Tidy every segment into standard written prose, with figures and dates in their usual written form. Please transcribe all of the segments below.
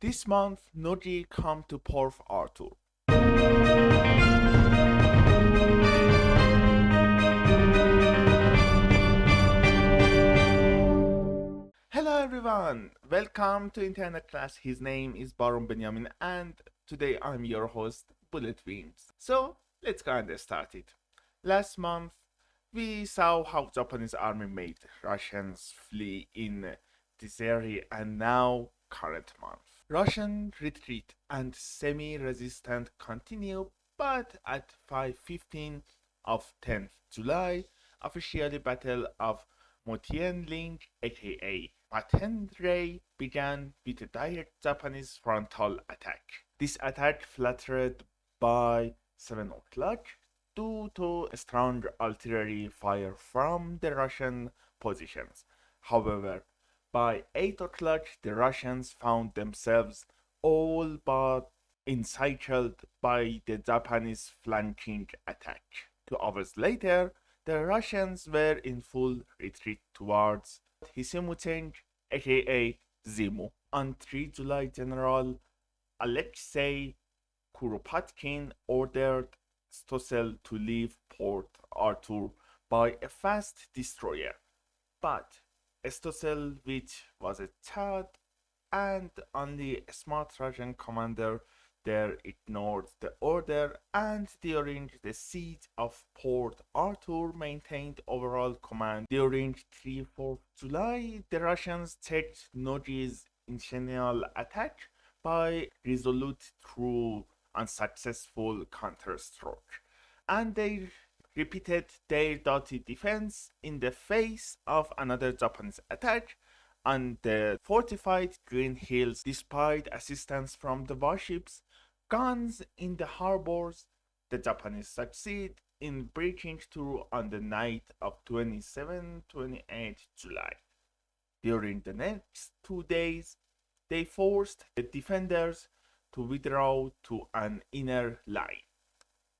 This month, Noji come to Port Arthur. Hello everyone, welcome to internet class. His name is Baron Benjamin and today I'm your host Bulletwings. So let's go and start it. Last month we saw how Japanese army made Russians flee in this area, and now current month. Russian retreat and semi-resistance continue, but at 5:15 of 10th July, officially Battle of motienling, aka Matenrei, began with a direct Japanese frontal attack. This attack faltered by 7 o'clock due to strong artillery fire from the Russian positions. However, by 8 o'clock, the Russians found themselves all but encircled by the Japanese flanking attack. 2 hours later, the Russians were in full retreat towards Hsimucheng, aka Hsimu. On 3 July, General Alexei Kuropatkin ordered Stossel to leave Port Arthur by a fast destroyer, but Stossel, which was a child and only a smart Russian commander there, ignored the order, and during the siege of Port Arthur maintained overall command. During 3-4 July, the Russians checked Noji's initial attack by resolute through unsuccessful counterstroke, and they repeated their doughty defense in the face of another Japanese attack on the fortified Green Hills. Despite assistance from the warships, guns in the harbors, the Japanese succeed in breaking through on the night of 27-28 July. During the next 2 days, they forced the defenders to withdraw to an inner line,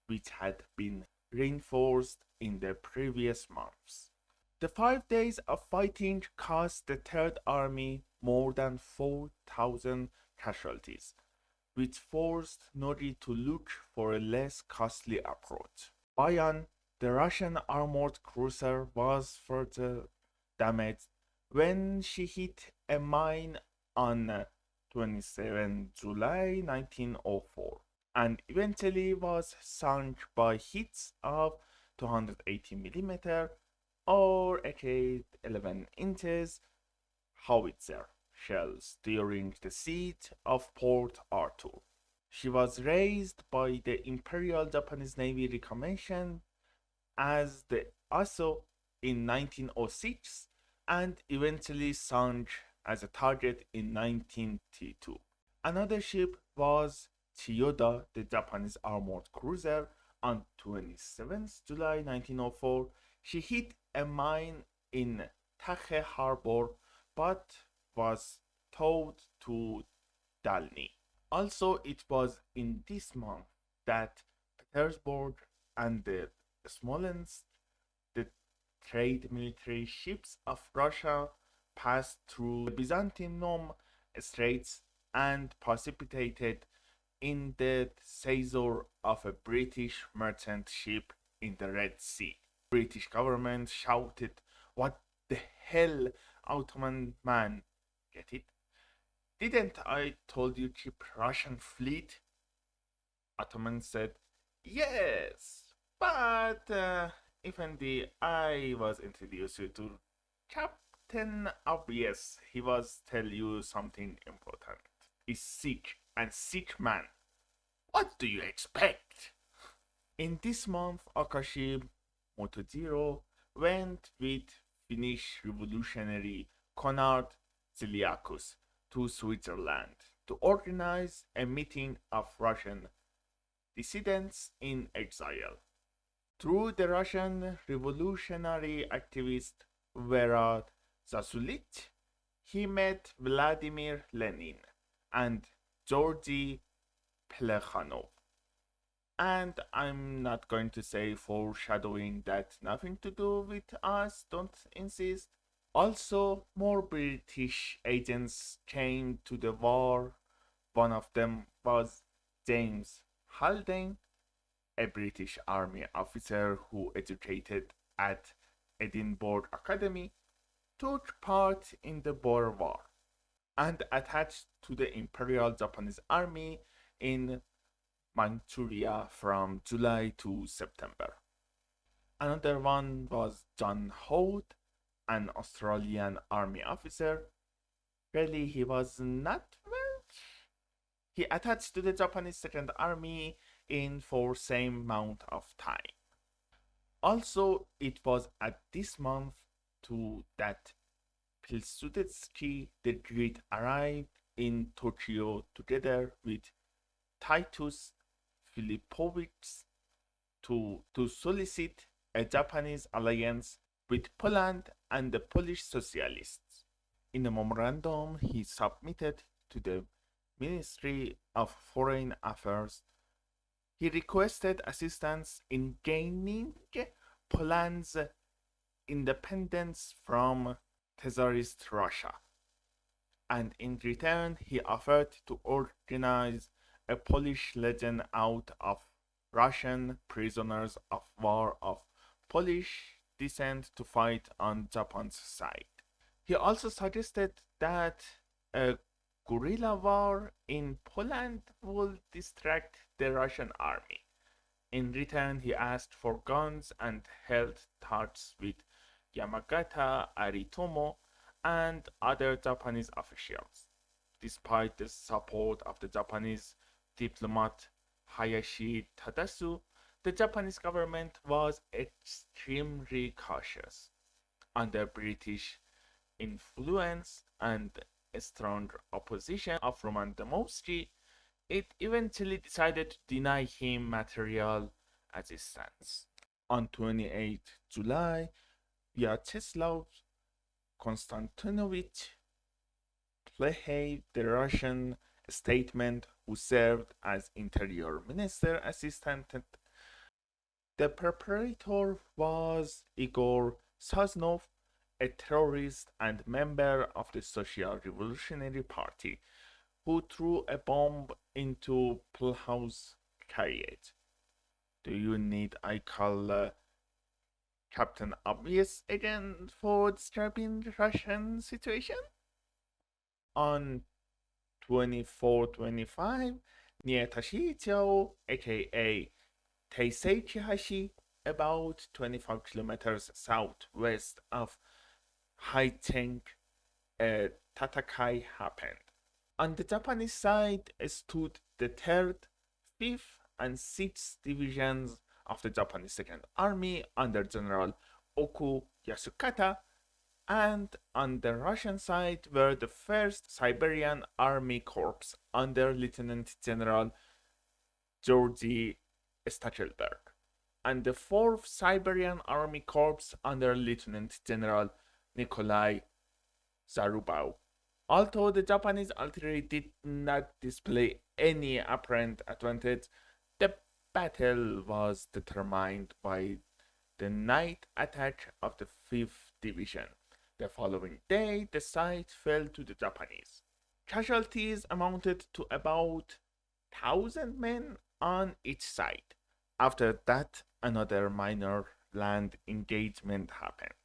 which had been reinforced in the previous months. The 5 days of fighting cost the Third Army more than 4,000 casualties, which forced Noji to look for a less costly approach. Bayan, the Russian armored cruiser, was further damaged when she hit a mine on 27 July 1904 and eventually was sunk by hits of 280 mm or 11 inches howitzer shells during the siege of Port Arthur. She was raised by the Imperial Japanese Navy Reclamation as the Aso in 1906 and eventually sunk as a target in 1902. Another ship was Chiyoda, the Japanese armored cruiser. On 27th July 1904, she hit a mine in Tache Harbor but was towed to Dalny. Also, it was in this month that Petersburg and the Smolensk, the trade military ships of Russia, passed through the Byzantium Straits and precipitated in the seizure of a British merchant ship in the Red Sea. British government shouted, "What the hell, Ottoman man? Get it? Didn't I told you keep Russian fleet?" Ottoman said, "Yes, but Effendi, I was introduced you to Captain Obvious. He was tell you something important. He's sick, and sick man. What do you expect?" In this month, Akashi Motozero went with Finnish revolutionary Konrad Zeliakus to Switzerland to organize a meeting of Russian dissidents in exile. Through the Russian revolutionary activist Vera Zasulich, he met Vladimir Lenin and Georgy Plekhanov. And I'm not going to say foreshadowing that nothing to do with us, don't insist. Also, more British agents came to the war One of them was James Haldane, a British Army officer who educated at Edinburgh Academy, took part in the Boer War and attached to the Imperial Japanese Army in Manchuria from July to September. Another one was John Holt, an Australian Army officer. Really, he was not well. He attached to the Japanese Second Army in for same amount of time. Also, it was at this month too that Pilsudski the Great arrived in Tokyo together with Titus Filipovich to solicit a Japanese alliance with Poland and the Polish socialists. In a memorandum he submitted to the Ministry of Foreign Affairs, he requested assistance in gaining Poland's independence from Tsarist Russia, and in return he offered to organize a Polish legion out of Russian prisoners of war of Polish descent to fight on Japan's side. He also suggested that a guerrilla war in Poland would distract the Russian army. In return, he asked for guns and held talks with Yamagata Aritomo and other Japanese officials. Despite the support of the Japanese diplomat Hayashi Tadasu, the Japanese government was extremely cautious. Under British influence and a strong opposition of Roman Dmowski, it eventually decided to deny him material assistance. On 28 July, Vyacheslav Konstantinovich Plehey, the Russian statesman who served as Interior Minister Assistant. The perpetrator was Igor Sosnov, a terrorist and member of the Social Revolutionary Party, who threw a bomb into Plehey's carriage. Do you need I call Captain Obvious again for describing the Russian situation? On 24-25, near Tashichou, aka Teiseichi-hashi, about 25 kilometers southwest of Hsimucheng, a Tatakai happened. On the Japanese side stood the 3rd, 5th, and 6th divisions of the Japanese Second Army under General Oku Yasukata, and on the Russian side were the 1st Siberian Army Corps under Lieutenant General Georgy Stachelberg, and the 4th Siberian Army Corps under Lieutenant General Nikolai Zarubov. Although the Japanese artillery did not display any apparent advantage, the battle was determined by the night attack of the 5th Division. The following day, the site fell to the Japanese. Casualties amounted to about 1,000 men on each side. After that, another minor land engagement happened.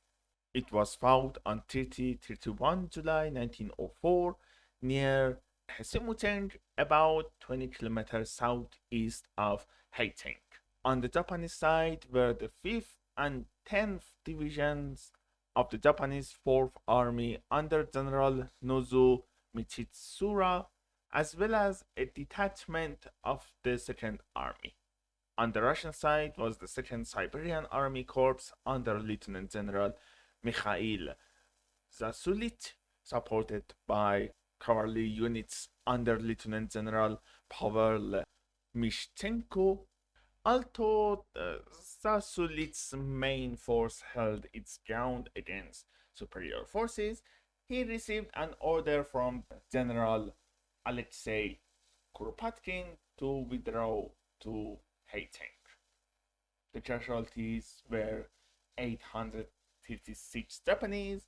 It was fought on 30-31 July 1904 near Hsimucheng, about 20 kilometers southeast of Hsimucheng. On the Japanese side were the 5th and 10th divisions of the Japanese 4th Army under General Nozu Michitsura, as well as a detachment of the 2nd Army. On the Russian side was the 2nd Siberian Army Corps under Lieutenant General Mikhail Zasulich, supported by cavalry units under Lieutenant General Pavel Mishchenko. Although Zasulich's main force held its ground against superior forces, he received an order from General Alexei Kuropatkin to withdraw to Hsimucheng. The casualties were 856 Japanese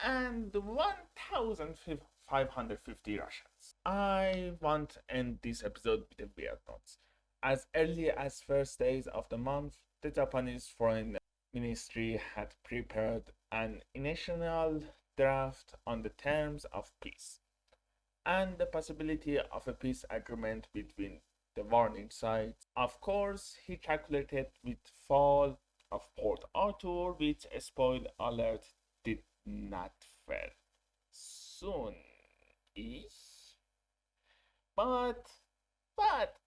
and 1,550 Russians. I want to end this episode with a weird note. As early as first days of the month, the Japanese Foreign Ministry had prepared an initial draft on the terms of peace and the possibility of a peace agreement between the warring sides. Of course, he calculated with fall of Port Arthur, which, spoiler alert, did not fail soon-ish. But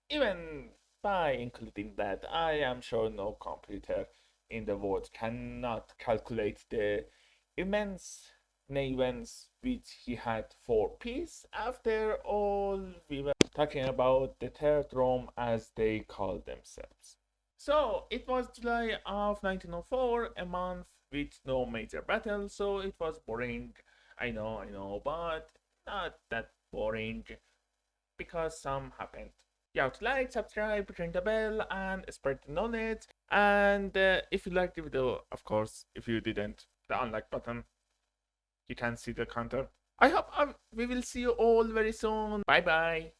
even by including that, I am sure no computer in the world cannot calculate the immense navens which he had for peace. After all, we were talking about the Third Rome as they call themselves. So it was July of 1904, a month with no major battle, so it was boring. I know, but not that boring because some happened. You have to like, subscribe, ring the bell, and spread the knowledge. And if you liked the video, of course, if you didn't, the unlike button, you can see the counter. I hope we will see you all very soon. Bye bye.